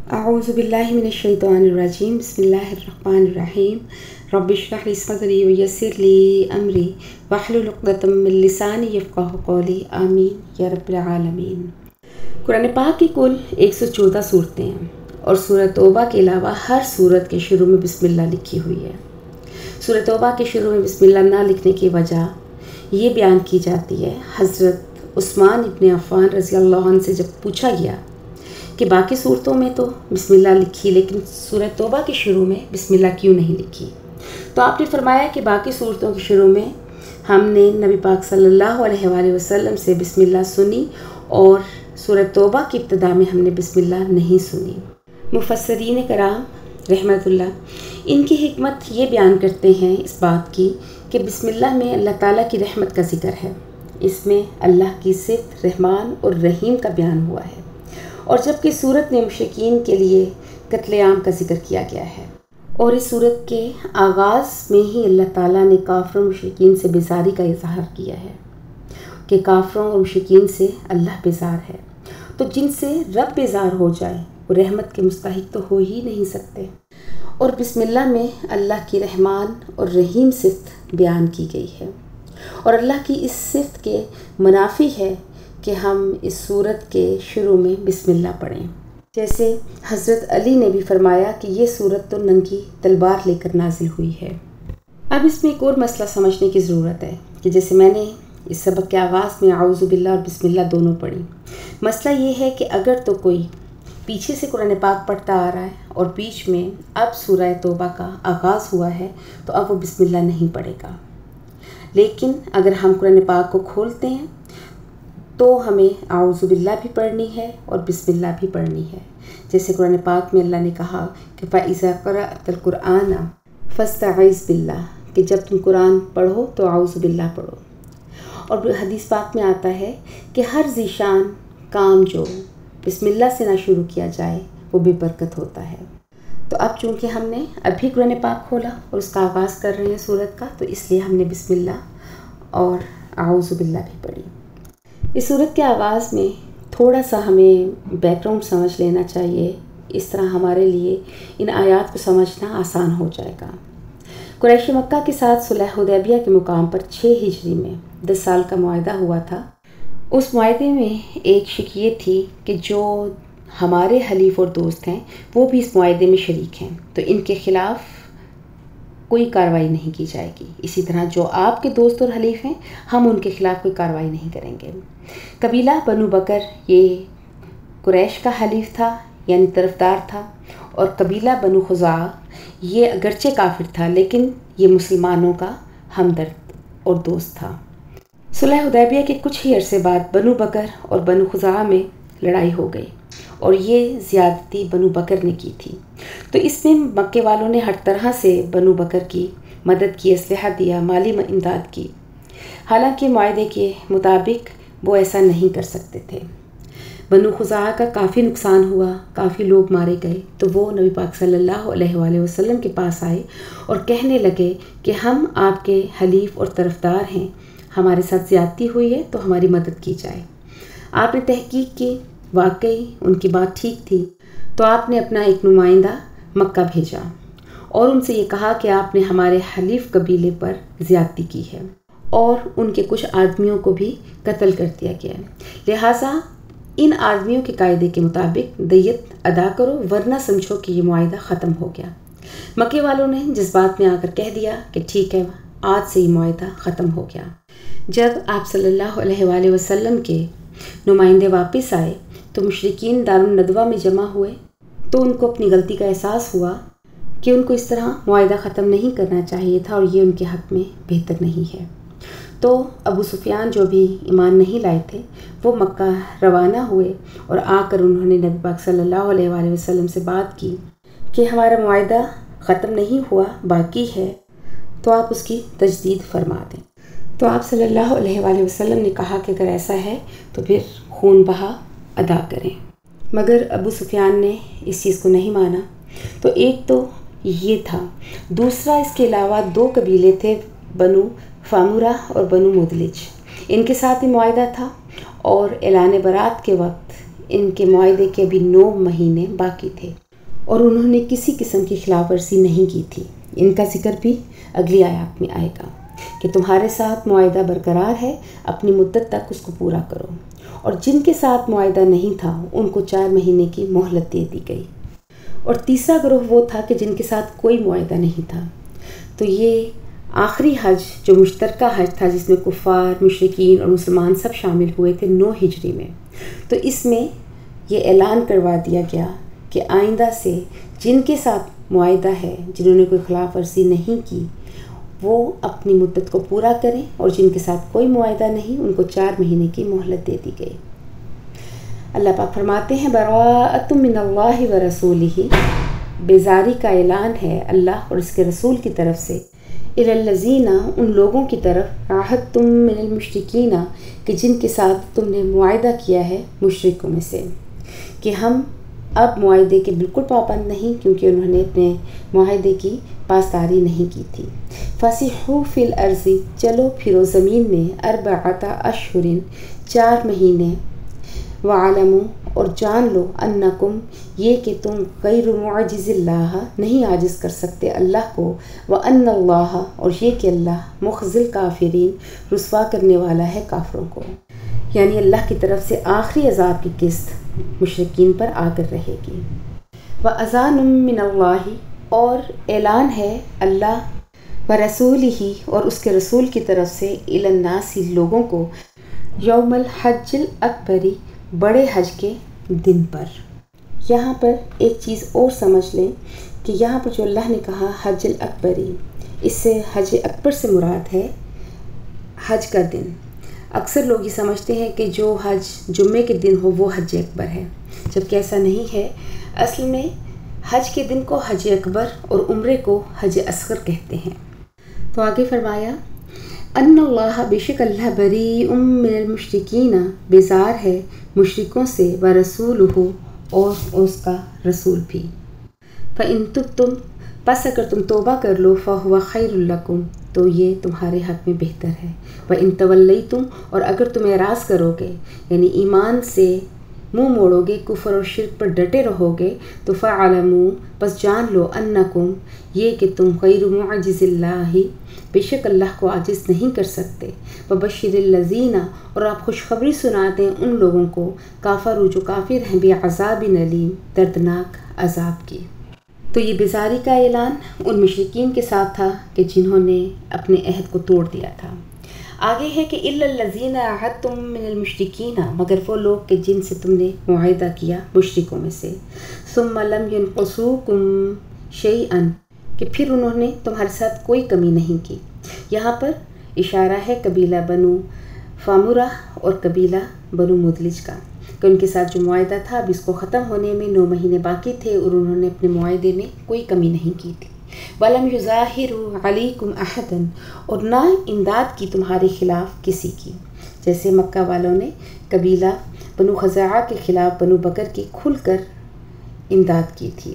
अऊज़ु बिल्लाहि मिनश्शैतानिर्रजीम बिस्मिल्लाहिर्रहमानिर्रहीम रब्बि इश्रह ली सदरी व यस्सिर ली अमरी वहलुल उक़दतम मिन लिसानी यफ़क़हू क़ौली आमीन या रब्बिल आलमीन। कुरान पाक की कुल 114 सूरतें हैं और सूरह तौबा के अलावा हर सूरत के शुरू में बिस्मिल्लाह लिखी हुई है। सूरह तौबा के शुरू में बिस्मिल्लाह ना लिखने की वजह ये बयान की जाती है। हज़रत उस्मान इब्न अफ़्फ़ान रज़ियल्लाहु अन्हु से जब पूछा गया कि बाकी सूरतों में तो बिस्मिल्लाह लिखी लेकिन सूरह तौबा के शुरू में बिस्मिल्लाह क्यों नहीं लिखी, तो आपने फरमाया कि बाकी सूरतों के शुरू में हमने नबी पाक सल्लल्लाहु अलैहि वसल्लम से बिस्मिल्लाह सुनी और सूरह तौबा की इब्तिदा में हमने बिस्मिल्लाह नहीं सुनी। मुफस्सिरीन कराम रहमतुल्लाह इनकी हिकमत ये बयान करते हैं इस बात की कि बिस्मिल्लाह में अल्लाह ताला की रहमत का ज़िक्र है। इसमें अल्लाह की सिफ़त रहमान और रहीम का बयान हुआ है और जबकि सूरत में मुशरिकीन के लिए कत्लेआम का जिक्र किया गया है और इस सूरत के आगाज़ में ही अल्लाह ताला ने काफ़िरों और मुशरिकीन से बेज़ारी का इज़हार किया है कि काफ़िरों और मुशरिकीन से अल्लाह बेज़ार है, तो जिनसे रब बेज़ार हो जाए वो रहमत के मुस्तहिक तो हो ही नहीं सकते। और बिस्मिल्लाह में अल्लाह की रहमान और रहीम सिफ़त बयान की गई है और अल्लाह की इस सिफ़त के मुनाफी है कि हम इस सूरत के शुरू में बिस्मिल्लाह पढ़ें। जैसे हज़रत अली ने भी फरमाया कि ये सूरत तो नंगी तलवार लेकर नाजिल हुई है। अब इसमें एक और मसला समझने की ज़रूरत है कि जैसे मैंने इस सबक के आगाज़ में आऊज़ु बिल्लाह और बिस्मिल्लाह दोनों पढ़ी। मसला ये है कि अगर तो कोई पीछे से कुरान पाक पढ़ता आ रहा है और बीच में अब सूरह तौबा का आगाज़ हुआ है तो अब वो बिस्मिल्लाह नहीं पढ़ेगा, लेकिन अगर हम कुरान पाक को खोलते हैं तो हमें आऊज़ु बिल्लाह भी पढ़नी है और बिस्मिल्लाह भी पढ़नी है। जैसे कुरान पाक में अल्लाह ने कहा कि फ़इज़ा क़रअतल क़ुरआन फ़स्तइज़ बिल्लाह, कि जब तुम कुरान पढ़ो तो आऊज़ु बिल्लाह पढ़ो। और हदीस पाक में आता है कि हर ज़ीशान काम जो बिस्मिल्लाह से ना शुरू किया जाए वो बेबरकत होता है। तो अब चूँकि हमने अभी कुरान पाक खोला और उसका आगाज़ कर रहे हैं सूरत का, तो इसलिए हमने बिस्मिल्लाह और आऊज़ु बिल्लाह भी पढ़ी। इस सूरत के आगाज़ में थोड़ा सा हमें बैकग्राउंड समझ लेना चाहिए, इस तरह हमारे लिए इन आयात को समझना आसान हो जाएगा। कुरैश मक्का के साथ सुलह हुदैबिया के मुकाम पर 6 हिजरी में 10 साल का मुआहदा हुआ था। उस मुआहदे में एक शिक ये थी कि जो हमारे हलीफ और दोस्त हैं वो भी इस मुआहदे में शरीक हैं, तो इनके ख़िलाफ़ कोई कार्रवाई नहीं की जाएगी। इसी तरह जो आपके दोस्त और हलीफ हैं हम उनके ख़िलाफ़ कोई कार्रवाई नहीं करेंगे। कबीला बनु बकर ये कुरैश का हलीफ था यानी तरफदार था और कबीला बनु खुज़ा ये अगरचे काफिर था लेकिन ये मुसलमानों का हमदर्द और दोस्त था। सुलह हुदैबिया के कुछ ही अरसे बाद बनु बकर और बनु खुज़ा में लड़ाई हो गई और ये ज़्यादती बनु बकर ने की थी। तो इसमें मक्के वालों ने हर तरह से बनु बकर की मदद की, असलहा दिया, माली इमदाद की। हालांकि मुआहदे के मुताबिक वो ऐसा नहीं कर सकते थे। बनु खुज़ा का काफ़ी नुकसान हुआ, काफ़ी लोग मारे गए, तो वो नबी पाक सल्लल्लाहु अलैहि वसल्लम के पास आए और कहने लगे कि हम आपके हलीफ और तरफदार हैं, हमारे साथ ज़्यादती हुई है तो हमारी मदद की जाए। आपने तहकीक की, वाकई उनकी बात ठीक थी, तो आपने अपना एक नुमाइंदा मक्का भेजा और उनसे ये कहा कि आपने हमारे हलीफ कबीले पर ज़्यादती की है और उनके कुछ आदमियों को भी कत्ल कर दिया गया है, लिहाजा इन आदमियों के कायदे के मुताबिक दियत अदा करो वरना समझो कि ये मुआहदा ख़त्म हो गया। मक्के वालों ने जज्बात में आकर कह दिया कि ठीक है, आज से ये मुआहदा ख़त्म हो गया। जब आप सल्लल्लाहु अलैहि वसल्लम के नुमाइंदे वापस आए तो मुशरिकीन दारुन नदवा में जमा हुए, तो उनको अपनी गलती का एहसास हुआ कि उनको इस तरह मुआहदा ख़त्म नहीं करना चाहिए था और ये उनके हक़ में बेहतर नहीं है। तो अबू सुफियान जो भी ईमान नहीं लाए थे वो मक्का रवाना हुए और आकर उन्होंने नबी पाक सल्लल्लाहु अलैहि वसल्लम से बात की कि हमारा मुआहदा ख़त्म नहीं हुआ, बाकी है, तो आप उसकी तजदीद फरमा दें। तो आप सल्लल्लाहु अलैहि वसल्लम ने कहा कि अगर ऐसा है तो फिर खून बहा अदा करें, मगर अबू सुफियान ने इस चीज़ को नहीं माना। तो एक तो ये था, दूसरा इसके अलावा 2 कबीले थे, बनु फामुरा और बनु मुदलिज, इनके साथ ही मुआहदा था और ऐलान बरात के वक्त ان کے معاہدے کے ابھی 9 مہینے باقی تھے اور انہوں نے کسی قسم کی خلاف ورزی نہیں کی تھی۔ ان کا ذکر بھی اگلی آیات میں آئے گا کہ تمہارے ساتھ معاہدہ برقرار ہے، اپنی مدت تک اس کو پورا کرو، اور جن کے ساتھ معاہدہ نہیں تھا ان کو 4 مہینے کی مہلت دے دی گئی۔ اور تیسرا گروہ وہ تھا کہ جن کے ساتھ کوئی معاہدہ نہیں تھا۔ تو یہ آخری حج جو مشترکہ حج تھا جس میں کفار، مشرکین اور مسلمان سب شامل ہوئے تھے 9 ہجری میں، تو اس میں یہ اعلان کروا دیا گیا کہ آئندہ سے جن کے ساتھ معاہدہ ہے، جنہوں نے کوئی خلاف ورزی نہیں کی، وہ اپنی مدت کو پورا کریں، اور جن کے ساتھ کوئی معاہدہ نہیں ان کو 4 مہینے کی مہلت دے دی گئی۔ اللہ پاک فرماتے ہیں براءۃ من اللہ و رسولہ، بیزاری کا اعلان ہے اللہ اور اس کے رسول کی طرف سے، الی الذین، ان لوگوں کی طرف، عاہدتم من المشرکین، کہ جن کے ساتھ تم نے معاہدہ کیا ہے مشرکوں میں سے، کہ ہم اب معاہدے کے بالکل پابند نہیں کیونکہ انہوں نے اپنے معاہدے کی پاسداری نہیں کی تھی۔ فسیحوا فی الارض، چلو پھرو زمین میں، 4 اشہر، 4 مہینے، وعلموا، اور جان لو، انکم، یہ کہ تم غیر معجز اللہ، نہیں عاجز کر سکتے اللہ کو، وان اللہ، اور یہ کہ اللہ مخزی الکافرین، رسوا کرنے والا ہے کافروں کو، یعنی اللہ کی طرف سے آخری عذاب کی قسط مشرکین پر آ کر رہے گی۔ وَأَذَانٌ مِّنَ اللَّهِ، اور اعلان ہے اللہ وَرَسُولِهِ، اور اس کے رسول کی طرف سے، إِلَى النَّاسِ، لوگوں کو، یوم الحج الأکبر، بڑے حج کے دن پر۔ یہاں پر ایک چیز اور سمجھ لیں کہ یہاں پر جو اللہ نے کہا حج الاکبری، اس سے حج اکبر سے مراد ہے حج کا دن۔ اکثر لوگ یہ سمجھتے ہیں کہ جو حج جمعے کے دن ہو وہ حج اکبر ہے، جبکہ ایسا نہیں ہے۔ اصل میں حج کے دن کو حج اکبر اور عمرے کو حج اصغر کہتے ہیں۔ تو آگے فرمایا ان اللہ، بے شک اللہ، بریء من المشرکین، بیزار ہے مشرکوں سے، ورسولہ، اور اس کا رسول بھی۔ فإن تبتم، پس اگر تم توبہ کر لو، فہو خیر لکم، تو یہ تمہارے حق میں بہتر ہے۔ وإن تولیتم، اور اگر تم اعراض کرو گے، یعنی ایمان سے منہ موڑو گے، کفر اور شرک پر ڈٹے رہو گے، تو فاعلموا، پس جان لو، انکم، یہ کہ تم غیر معجز اللہ، بے شک اللہ کو عاجز نہیں کر سکتے۔ وبشر الذین، اور آپ خوشخبری سنا دیں ان لوگوں کو، کافروا، جو کافر ہیں، بعذاب علیم، دردناک عذاب کی۔ تو یہ بیزاری کا اعلان ان مشرکین کے ساتھ تھا کہ جنہوں نے اپنے عہد کو توڑ دیا تھا۔ آگے ہے کہ الا الذین عاہدتم من المشرکین، مگر وہ لوگ کہ جن سے تم نے معاہدہ کیا مشرکوں میں سے، ثم لم ينقصوکم شیئا، کہ پھر انہوں نے تمہارے ساتھ کوئی کمی نہیں کی۔ یہاں پر اشارہ ہے قبیلہ بنو فامورہ اور قبیلہ بنو مدلج کا، کہ ان کے ساتھ جو معاہدہ تھا اب اس کو ختم ہونے میں 9 مہینے باقی تھے اور انہوں نے اپنے معاہدے میں کوئی کمی نہیں کی تھی۔ وَلَمْ يُظَاهِرُوا عَلَيْكُمْ أَحَدًا، اور نہ امداد کی تمہارے خلاف کسی کی، جیسے مکہ والوں نے قبیلہ بنو خزاعہ کے خلاف بنو بکر کی کھل کر امداد کی تھی۔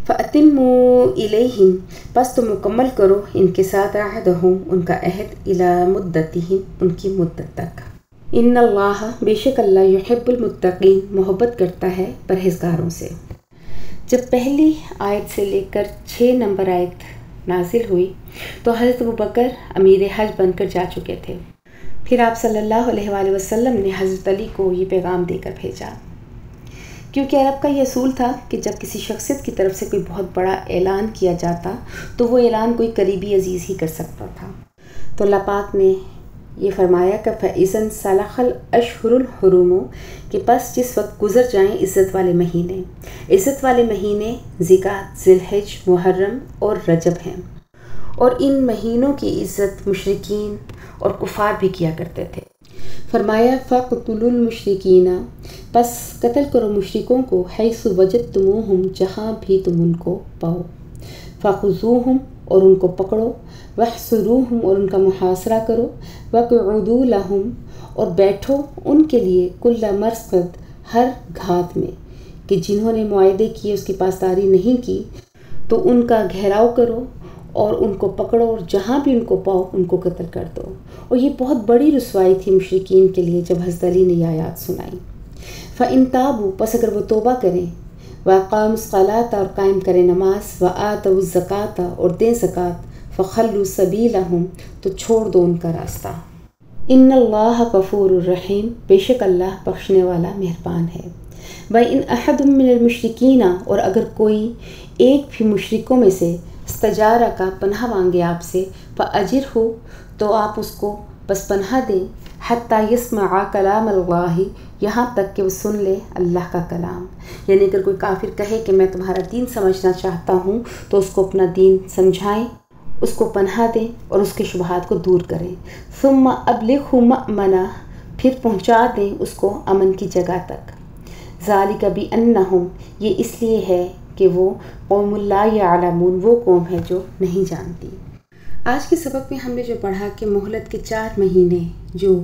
فَأَتِمُّوا إِلَيْهِمْ، پس تم مکمل کرو ان کے ساتھ، عہدہم، ان کا عہد، إِلَى مُدَّتِهِمْ، ان کی مدت تک۔ ان اللہ، بے شک اللہ، یحب المتقین، محبت کرتا ہے پرہیزگاروں سے۔ جب پہلی آیت سے لے کر 6 نمبر آیت نازل ہوئی تو حضرت ابوبکر امیر حج بن کر جا چکے تھے۔ پھر آپ صلی اللہ علیہ وآلہ وسلم نے حضرت علی کو یہ پیغام دے کر بھیجا، کیونکہ عرب کا یہ اصول تھا کہ جب کسی شخصیت کی طرف سے کوئی بہت بڑا اعلان کیا جاتا تو وہ اعلان کوئی قریبی عزیز ہی کر سکتا تھا۔ تو اللہ پاک نے یہ فرمایا کہ فَإِذَا انْسَلَخَ الْأَشْهُرُ الْحُرُمُ، کہ پس جس وقت گزر جائیں عزت والے مہینے، عزت والے مہینے ذیقعدہ، ذی الحج، محرم اور رجب ہیں، اور ان مہینوں کی عزت مشرکین اور کفار بھی کیا کرتے تھے۔ فرمایا فَاقْتُلُوا الْمُشْرِكِينَ، پس قتل کرو مشرکوں کو، حیث وجدتموہم، جہاں بھی تم ان کو پاؤ، فَخُذُوہم، اور ان کو پکڑو، وَاحْصُرُوہم، اور ان کا محاصرہ کرو، وَاقْعُدُوا لَہُم، اور بیٹھو ان کے لیے، کل مرصد، ہر گھات میں، کہ جنہوں نے معاہدے کیے اس کی پاسداری نہیں کی تو ان کا گھیراؤ کرو اور ان کو پکڑو، اور جہاں بھی ان کو پاؤ ان کو قتل کر دو۔ اور یہ بہت بڑی رسوائی تھی مشرکین کے لیے جب حضرت علی نے یہ آیات سنائی۔ फ़इन ताबू, बस अगर वो तौबा करें, वक़ामुस सलाता, और कायम करें नमाज, व आतउज़ ज़काता, और दें ज़कात, फ़खल्लू सबीलहुम, तो छोड़ दो उनका रास्ता। इन्नल्लाह गफ़ूरुर रहीम, बेशक अल्लाह बख्शने वाला मेहरबान है। व इन अहदुम मिनल मुशरिकीना, और अगर कोई एक भी मुशरिकों में से इस्तजारा का पनाह मांगे आपसे, फ़अजिर हो, तो आप उसको बस पनाह दें, हत्ता यस्मअ कलाम अल्लाह, यहाँ तक कि वो सुन ले अल्लाह का कलाम। यानी अगर कोई काफिर कहे कि मैं तुम्हारा दीन समझना चाहता हूँ, तो उसको अपना दीन समझाएं, उसको पनाह दें और उसके शुबहात को दूर करें। सुम्मा अबलिगहु मअमना, फिर पहुँचा दें उसको अमन की जगह तक। ज़ालिका बिअन्नहुम, ये इसलिए है कि वो कौमुन ला यअलमून, वो कौम है जो नहीं जानती। आज के सबक में हमने जो पढ़ा कि मोहलत के 4 महीने जो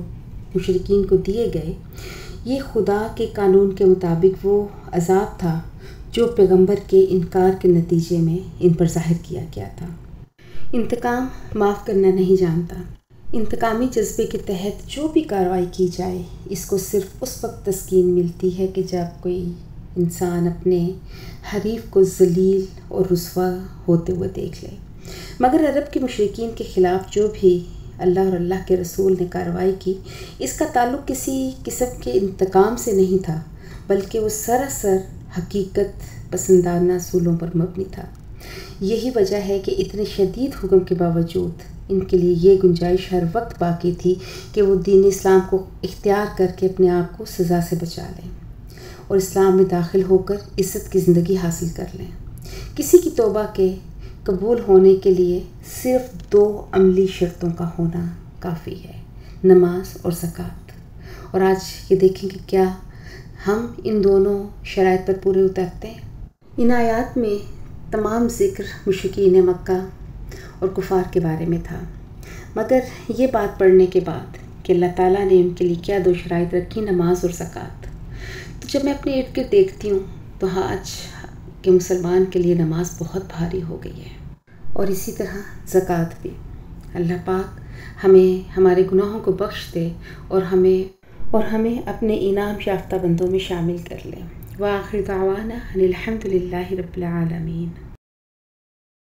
मुशरिकीन को दिए गए, ये खुदा के कानून के मुताबिक वो अज़ाब था जो पैगंबर के इनकार के नतीजे में इन पर ज़ाहिर किया गया था। इंतकाम माफ़ करना नहीं जानता। इंतकामी जज्बे के तहत जो भी कार्रवाई की जाए, इसको सिर्फ उस वक्त तस्कीन मिलती है कि जब कोई इंसान अपने हरीफ को ज़लील और रुस्वा होते हुए देख ले। मगर अरब के मुशरिकीन के ख़िलाफ़ जो भी अल्लाह और अल्लाह के रसूल ने कार्रवाई की, इसका ताल्लुक़ किसी किस्म के इंतकाम से नहीं था, बल्कि वो सरासर हकीकत पसंदाना असूलों पर मबनी था। यही वजह है कि इतने शदीद हुक्म के बावजूद इनके लिए ये गुंजाइश हर वक्त बाकी थी कि वो दीन इस्लाम को इख्तियार करके अपने आप को सज़ा से बचा लें और इस्लाम में दाखिल होकर इज़्ज़त की ज़िंदगी हासिल कर लें। किसी की तौबा के कबूल होने के लिए सिर्फ 2 अमली शर्तों का होना काफ़ी है, नमाज और ज़कात। और आज ये देखें कि क्या हम इन दोनों शराइत पर पूरे उतरते हैं। इन आयात में तमाम ज़िक्र मुशरिकीन मक्का और कुफ़ार के बारे में था, मगर ये बात पढ़ने के बाद कि अल्लाह ताला ने उनके लिए क्या 2 शराइत रखी, नमाज और ज़कात, तो जब मैं अपने इर्द गिर्द देखती हूँ तो आज के मुसलमान के लिए नमाज बहुत भारी हो गई है और इसी तरह ज़कात भी। अल्लाह पाक हमें हमारे गुनाहों को बख्श दे और हमें अपने इनाम याफ्ता बंदों में शामिल कर ले। व आखिर दावाना अनिल हम्दुलिल्लाहि रब्बिल आलमीन।